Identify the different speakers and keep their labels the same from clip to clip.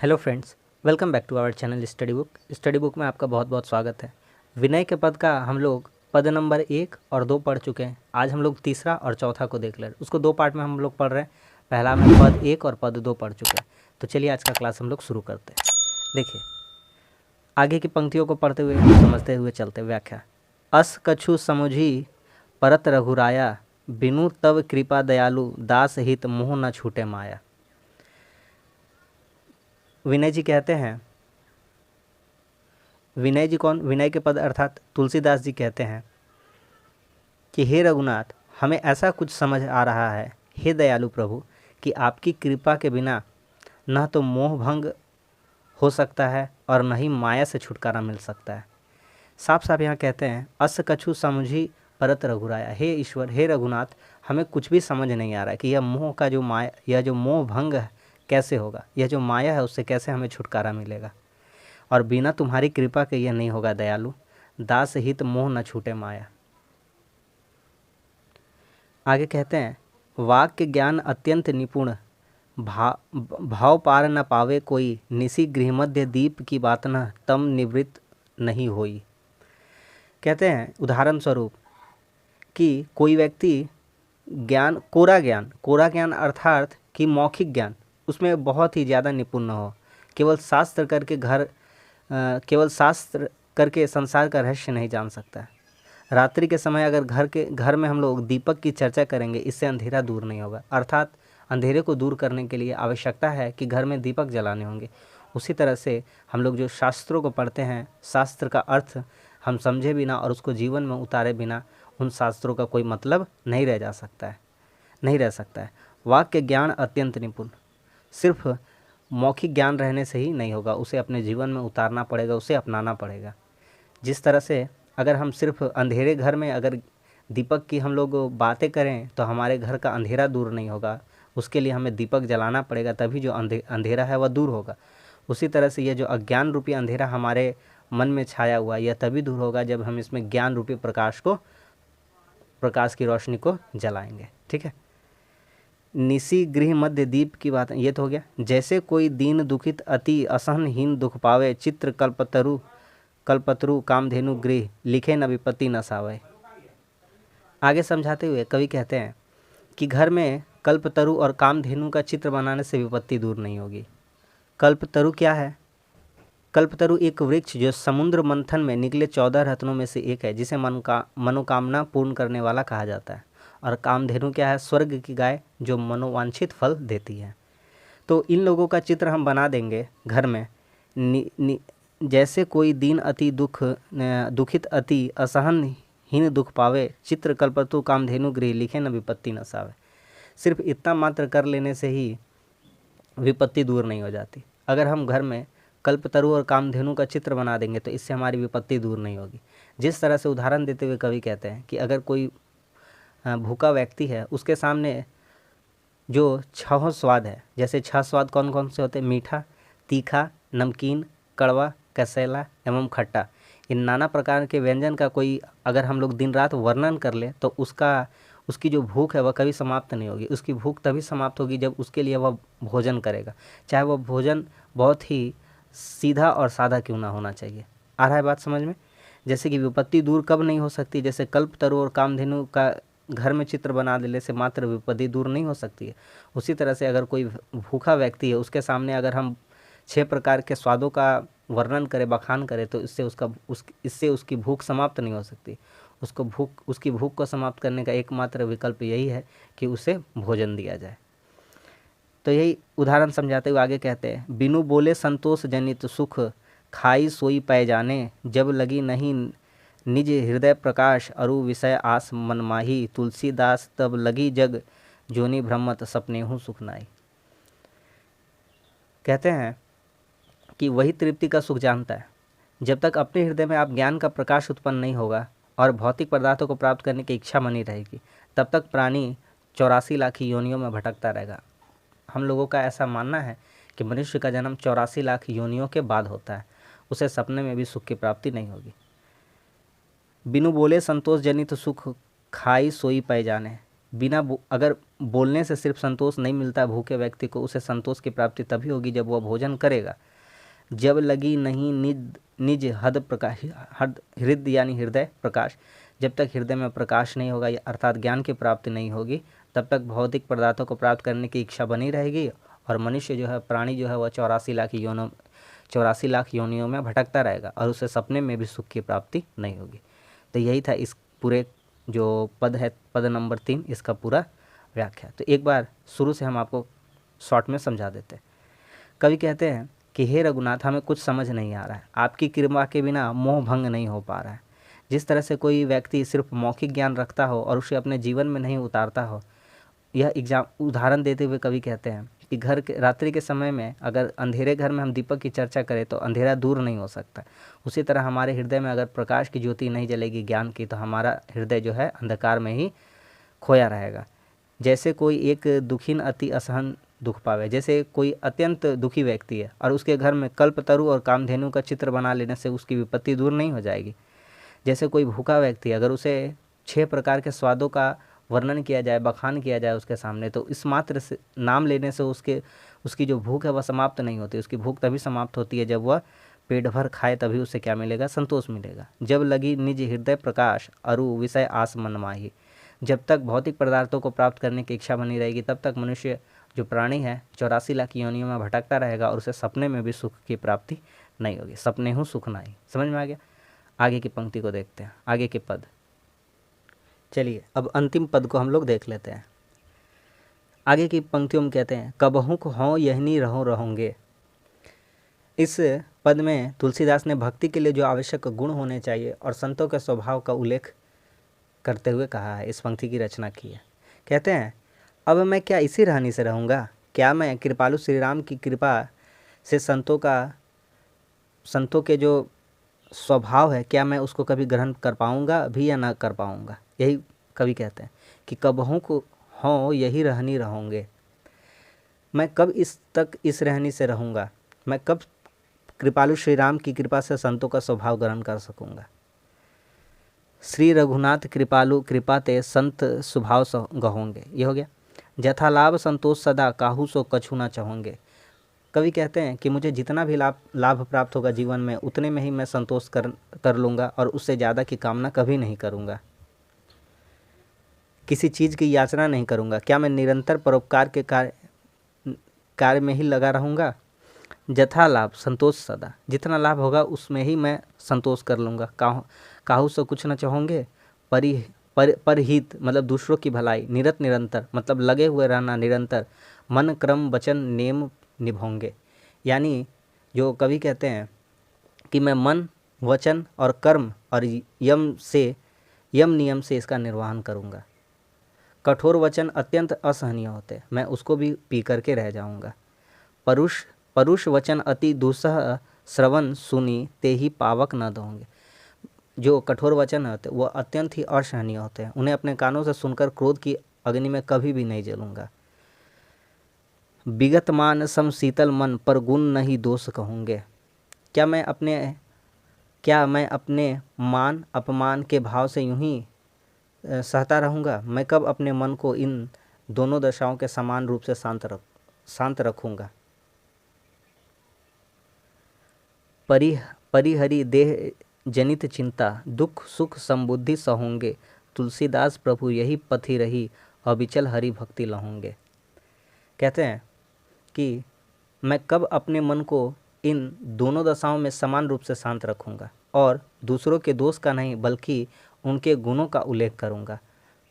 Speaker 1: Hello friends, welcome back to our channel study book में आपका बहुत बहुत स्वागत है। विनय के पद का हम लोग पद नंबर 1 और 2 पढ़ चुके हैं। आज हम लोग तीसरा और चौथा को देख ले रहे हैं। उसको 2 पार्ट में हम लोग पढ़ रहे हैं। पहला में पद 1 और पद 2 पढ़ चुके हैं। तो चलिए आज का क्लास हम लोग शुरू करते हैं। देखिए, आगे की पंक्तियों को पढ़ते हुए समझते हुए चलते। व्याख्या। अस कछु समुझी परत रघुराया, बिनु तब कृपा दयालु, दास हित मोह न छूटे माया। विनय जी कहते हैं, विनय जी कौन? विनय के पद अर्थात तुलसीदास जी कहते हैं कि हे रघुनाथ, हमें ऐसा कुछ समझ आ रहा है, हे दयालु प्रभु, कि आपकी कृपा के बिना न तो मोह भंग हो सकता है और न ही माया से छुटकारा मिल सकता है। साफ साफ यहाँ कहते हैं, अस कछु समझी परत रघुराया। हे ईश्वर, हे रघुनाथ, हमें कुछ भी समझ नहीं आ रहा है कि यह मोह का जो माया, यह जो मोह भंग है कैसे होगा, यह जो माया है उससे कैसे हमें छुटकारा मिलेगा, और बिना तुम्हारी कृपा के यह नहीं होगा दयालु। दास हित मोह न छूटे माया। आगे कहते हैं, वाक्य ज्ञान अत्यंत निपुण, भाव पार न पावे कोई, निसी गृह मध्य दीप की बात न तम निवृत्त नहीं होई। कहते हैं उदाहरण स्वरूप कि कोई व्यक्ति कोरा ज्ञान अर्थात कि मौखिक ज्ञान, उसमें बहुत ही ज़्यादा निपुण न हो, केवल शास्त्र करके संसार का रहस्य नहीं जान सकता है। रात्रि के समय अगर घर में हम लोग दीपक की चर्चा करेंगे, इससे अंधेरा दूर नहीं होगा। अर्थात अंधेरे को दूर करने के लिए आवश्यकता है कि घर में दीपक जलाने होंगे। उसी तरह से हम लोग जो शास्त्रों को पढ़ते हैं, शास्त्र का अर्थ हम समझे बिना और उसको जीवन में उतारे बिना उन शास्त्रों का कोई मतलब नहीं रह सकता है। वाक्य ज्ञान अत्यंत निपुण, सिर्फ मौखिक ज्ञान रहने से ही नहीं होगा, उसे अपने जीवन में उतारना पड़ेगा, उसे अपनाना पड़ेगा। जिस तरह से अगर हम सिर्फ अंधेरे घर में अगर दीपक की हम लोग बातें करें तो हमारे घर का अंधेरा दूर नहीं होगा, उसके लिए हमें दीपक जलाना पड़ेगा, तभी जो अंधेरा है वह दूर होगा। उसी तरह से यह जो अज्ञान रूपी अंधेरा हमारे मन में छाया हुआ, यह तभी दूर होगा जब हम इसमें ज्ञान रूपी प्रकाश की रोशनी को जलाएंगे। ठीक है। निसी गृह मध्य दीप की बात, ये तो हो गया। जैसे कोई दीन दुखित अति असहनहीन दुख पावे, चित्र कल्पतरु कामधेनु गृह, लिखे न विपत्ति न सावे। आगे समझाते हुए कवि कहते हैं कि घर में कल्पतरु और कामधेनु का चित्र बनाने से विपत्ति दूर नहीं होगी। कल्पतरु क्या है? कल्पतरु एक वृक्ष जो समुद्र मंथन में निकले 14 रत्नों में से एक है, जिसे मनोकामना पूर्ण करने वाला कहा जाता है। और कामधेनु क्या है? स्वर्ग की गाय जो मनोवांछित फल देती है। तो इन लोगों का चित्र हम बना देंगे घर में। जैसे कोई दीन अति दुखित अति असहनहीन दुख पावे, चित्र कल्पतरु कामधेनु गृह, लिखे न विपत्ति न सावे। सिर्फ इतना मात्र कर लेने से ही विपत्ति दूर नहीं हो जाती। अगर हम घर में कल्पतरु और कामधेनु का चित्र बना देंगे तो इससे हमारी विपत्ति दूर नहीं होगी। जिस तरह से उदाहरण देते हुए कवि कहते हैं कि अगर कोई भूखा व्यक्ति है, उसके सामने जो 6 स्वाद है, जैसे 6 स्वाद कौन कौन से होते हैं? मीठा, तीखा, नमकीन, कड़वा, कसैला एवं खट्टा। इन नाना प्रकार के व्यंजन का कोई अगर हम लोग दिन रात वर्णन कर ले तो उसकी जो भूख है वह कभी समाप्त नहीं होगी। उसकी भूख तभी समाप्त होगी जब उसके लिए वह भोजन करेगा, चाहे वह भोजन बहुत ही सीधा और सादा क्यों ना होना चाहिए। आ रहा है बात समझ में? जैसे कि विपत्ति दूर कब नहीं हो सकती? जैसे कल्पतरु और कामधेनु का घर में चित्र बना देने से मात्र विपत्ति दूर नहीं हो सकती है। उसी तरह से अगर कोई भूखा व्यक्ति है, उसके सामने अगर हम 6 प्रकार के स्वादों का वर्णन करें, बखान करें, तो इससे उसकी भूख समाप्त नहीं हो सकती। उसकी भूख को समाप्त करने का एकमात्र विकल्प यही है कि उसे भोजन दिया जाए। तो यही उदाहरण समझाते हुए आगे कहते हैं, बिनु बोले संतोष जनित सुख, खाई सोई पै जाने, जब लगी नहीं निज हृदय प्रकाश, अरु विषय आस मन माही, तुलसीदास तब लगी जग, जोनि भ्रमत सपनेहु सुख नाई। कहते हैं कि वही तृप्ति का सुख जानता है। जब तक अपने हृदय में आप ज्ञान का प्रकाश उत्पन्न नहीं होगा और भौतिक पदार्थों को प्राप्त करने की इच्छा बनी रहेगी, तब तक प्राणी 84 लाख योनियों में भटकता रहेगा। हम लोगों का ऐसा मानना है कि मनुष्य का जन्म 84 लाख योनियों के बाद होता है, उसे सपने में भी सुख की प्राप्ति नहीं होगी। बिनु बोले संतोष जनित सुख, खाई सोई पै जाने। अगर बोलने से सिर्फ संतोष नहीं मिलता भूखे व्यक्ति को, उसे संतोष की प्राप्ति तभी होगी जब वह भोजन करेगा। जब लगी नहीं निज हद प्रकाश, हद हृदय यानी हृदय प्रकाश, जब तक हृदय में प्रकाश नहीं होगा अर्थात ज्ञान की प्राप्ति नहीं होगी, तब तक भौतिक पदार्थों को प्राप्त करने की इच्छा बनी रहेगी और मनुष्य जो है, प्राणी जो है, वह 84 लाख योनियों में भटकता रहेगा और उसे सपने में भी सुख की प्राप्ति नहीं होगी। तो यही था इस पूरे जो पद है, पद नंबर 3, इसका पूरा व्याख्या। तो एक बार शुरू से हम आपको शॉर्ट में समझा देते हैं। कवि कहते हैं कि हे रघुनाथ, हमें कुछ समझ नहीं आ रहा है, आपकी कृपा के बिना मोह भंग नहीं हो पा रहा है। जिस तरह से कोई व्यक्ति सिर्फ मौखिक ज्ञान रखता हो और उसे अपने जीवन में नहीं उतारता हो, यह उदाहरण देते हुए कवि कहते हैं कि रात्रि के समय में अगर अंधेरे घर में हम दीपक की चर्चा करें तो अंधेरा दूर नहीं हो सकता। उसी तरह हमारे हृदय में अगर प्रकाश की ज्योति नहीं जलेगी ज्ञान की, तो हमारा हृदय जो है अंधकार में ही खोया रहेगा। जैसे कोई एक दुखीन अति असहन दुख पावे, जैसे कोई अत्यंत दुखी व्यक्ति है और उसके घर में कल्पतरु और कामधेनु का चित्र बना लेने से उसकी विपत्ति दूर नहीं हो जाएगी। जैसे कोई भूखा व्यक्ति, अगर उसे 6 प्रकार के स्वादों का वर्णन किया जाए, बखान किया जाए उसके सामने, तो इस मात्र से नाम लेने से उसकी जो भूख है वह समाप्त नहीं होती। उसकी भूख तभी समाप्त होती है जब वह पेट भर खाए, तभी उसे क्या मिलेगा? संतोष मिलेगा। जब लगी निज हृदय प्रकाश अरु विषय आस मन माही, जब तक भौतिक पदार्थों को प्राप्त करने की इच्छा बनी रहेगी तब तक मनुष्य जो प्राणी है 84 लाख योनियों में भटकता रहेगा और उसे सपने में भी सुख की प्राप्ति नहीं होगी। सपने हूँ सुख नहीं। समझ में आ गया? आगे की पंक्ति को देखते हैं, आगे के पद। चलिए अब अंतिम पद को हम लोग देख लेते हैं। आगे की पंक्तियों में कहते हैं, कबहुँ हों यहनी रहोगे। इस पद में तुलसीदास ने भक्ति के लिए जो आवश्यक गुण होने चाहिए और संतों के स्वभाव का उल्लेख करते हुए कहा है, इस पंक्ति की रचना की है। कहते हैं, अब मैं क्या इसी रहनी से रहूँगा? क्या मैं कृपालु श्री राम की कृपा से संतों के जो स्वभाव है, क्या मैं उसको कभी ग्रहण कर पाऊँगा भी या ना कर पाऊँगा? यही कवि कहते हैं कि कबहुँ को हों यही रहनी रहोगे। मैं कब इस रहनी से रहूँगा? मैं कब कृपालु श्री राम की कृपा से संतों का स्वभाव ग्रहण कर सकूँगा? श्री रघुनाथ कृपालु कृपा ते संत स्वभाव सो गहोंगे। ये हो गया। जथा लाभ संतोष सदा काहू सो कछु ना चाहोगे। कवि कहते हैं कि मुझे जितना भी लाभ प्राप्त होगा जीवन में, उतने में ही मैं संतोष कर लूँगा और उससे ज़्यादा की कामना कभी नहीं करूँगा। किसी चीज़ की याचना नहीं करूँगा। क्या मैं निरंतर परोपकार के कार्य में ही लगा रहूँगा? जथा लाभ संतोष सदा, जितना लाभ होगा उसमें ही मैं संतोष कर लूँगा। काहू से कुछ न चाहोगे। परहित मतलब दूसरों की भलाई, निरंतर मतलब लगे हुए रहना निरंतर, मन क्रम वचन नेम निभाऊंगे। यानी जो कवि कहते हैं कि मैं मन वचन और कर्म और यम नियम से इसका निर्वहन करूँगा। कठोर वचन अत्यंत असहनीय होते, मैं उसको भी पी करके रह जाऊँगा। परुष वचन अति दुस्सह श्रवण सुनी ते ही पावक न दोगे। जो कठोर वचन होते वह अत्यंत ही असहनीय होते हैं, उन्हें अपने कानों से सुनकर क्रोध की अग्नि में कभी भी नहीं जलूँगा। विगत मान सम शीतल मन पर गुण नहीं दोष कहूँगे। क्या मैं अपने मान अपमान के भाव से यूं ही सहता रहूँगा? मैं कब अपने मन को इन दोनों दशाओं के समान रूप से शांत रखूँगा? परिहरि देह जनित चिंता दुख सुख समबुद्धि सहोंगे। तुलसीदास प्रभु यही पथि रही अविचल हरि भक्ति लहोंगे। कहते हैं कि मैं कब अपने मन को इन दोनों दशाओं में समान रूप से शांत रखूँगा और दूसरों के दोष का नहीं बल्कि उनके गुणों का उल्लेख करूँगा।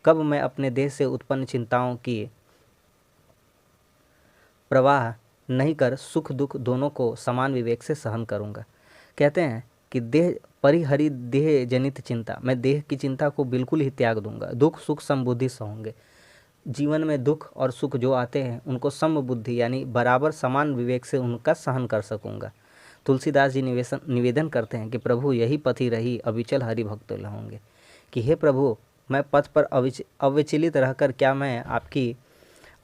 Speaker 1: कब मैं अपने देह से उत्पन्न चिंताओं की प्रवाह नहीं कर सुख दुख दोनों को समान विवेक से सहन करूँगा। कहते हैं कि परिहरि देह जनित चिंता, मैं देह की चिंता को बिल्कुल ही त्याग दूंगा। दुख सुख समबुद्धि सहोंगे, जीवन में दुख और सुख जो आते हैं उनको समबुद्धि यानी बराबर समान विवेक से उनका सहन कर सकूंगा। तुलसीदास जी निवेदन करते हैं कि प्रभु यही पथि रही अविचल हरि भक्त लहोंगे, कि हे प्रभु मैं पथ पर अविचलित रहकर क्या मैं आपकी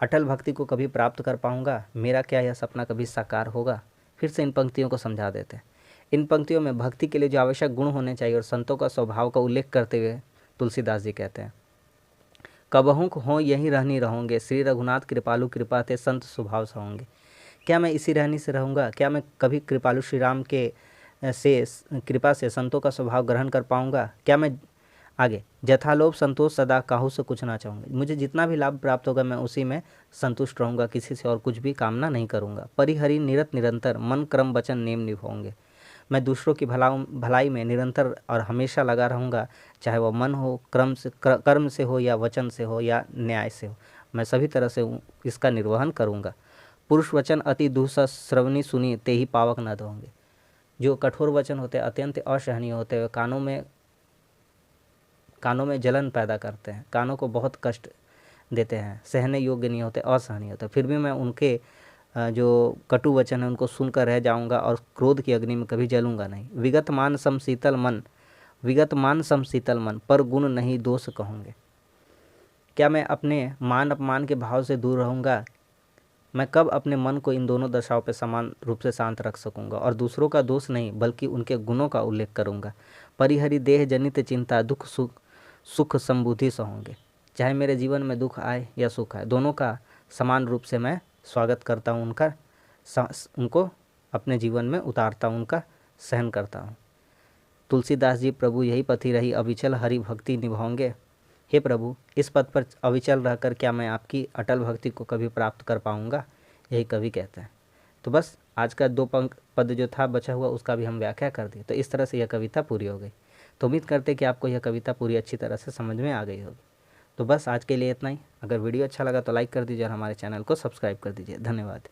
Speaker 1: अटल भक्ति को कभी प्राप्त कर पाऊंगा? मेरा क्या यह सपना कभी साकार होगा? फिर से इन पंक्तियों को समझा देते हैं। इन पंक्तियों में भक्ति के लिए जो आवश्यक गुण होने चाहिए और संतों का स्वभाव का उल्लेख करते हुए तुलसीदास जी कहते हैं, कबहुँ हो यहीं रहनी रहूँगे, श्री रघुनाथ कृपालु कृपा थे संत स्वभाव सहोंगे। क्या मैं इसी रहनी से रहूँगा? क्या मैं कभी कृपालु श्री राम के से कृपा से संतों का स्वभाव ग्रहण कर पाऊँगा? क्या मैं आगे जथालोभ संतोष सदा काहू से कुछ ना चाहूँगा, मुझे जितना भी लाभ प्राप्त होगा मैं उसी में संतुष्ट रहूँगा, किसी से और कुछ भी कामना नहीं करूँगा। परिहरि निरत निरंतर मन क्रम वचन नेम निभाऊंगे, मैं दूसरों की भलाई में निरंतर और हमेशा लगा रहूँगा, चाहे वह मन हो, कर्म से हो या वचन से हो या न्याय से हो, मैं सभी तरह से इसका निर्वहन करूँगा। पुरुष वचन अति दुस्सह श्रवणी सुनी ते ही पावक न होंगे, जो कठोर वचन होते हैं अत्यंत असहनीय होते हैं, कानों में जलन पैदा करते हैं, कानों को बहुत कष्ट देते हैं, सहने योग्य नहीं होते, असहनीय होते, फिर भी मैं उनके जो कटु वचन है उनको सुनकर रह जाऊंगा और क्रोध की अग्नि में कभी जलूंगा नहीं। विगत मान सम शीतल मन पर गुण नहीं दोष कहूँगे, क्या मैं अपने मान अपमान के भाव से दूर रहूँगा? मैं कब अपने मन को इन दोनों दशाओं पर समान रूप से शांत रख सकूँगा और दूसरों का दोष नहीं बल्कि उनके गुणों का उल्लेख करूँगा। परिहरि देह जनित चिंता दुख सुख संबुद्धि सहोंगे, चाहे मेरे जीवन में दुख आए या सुख आए, दोनों का समान रूप से मैं स्वागत करता हूँ, उनको अपने जीवन में उतारता हूँ, उनका सहन करता हूँ। तुलसीदास जी, प्रभु यही पथि रही अविचल हरि भक्ति निभाओगे। हे प्रभु, इस पद पर अविचल रहकर क्या मैं आपकी अटल भक्ति को कभी प्राप्त कर पाऊँगा? यही कवि कहते हैं। तो बस आज का 2 पद जो था बचा हुआ उसका भी हम व्याख्या कर दी। तो इस तरह से यह कविता पूरी हो गई। तो उम्मीद करते कि आपको यह कविता पूरी अच्छी तरह से समझ में आ गई होगी। तो बस आज के लिए इतना ही। अगर वीडियो अच्छा लगा तो लाइक कर दीजिए और हमारे चैनल को सब्सक्राइब कर दीजिए। धन्यवाद।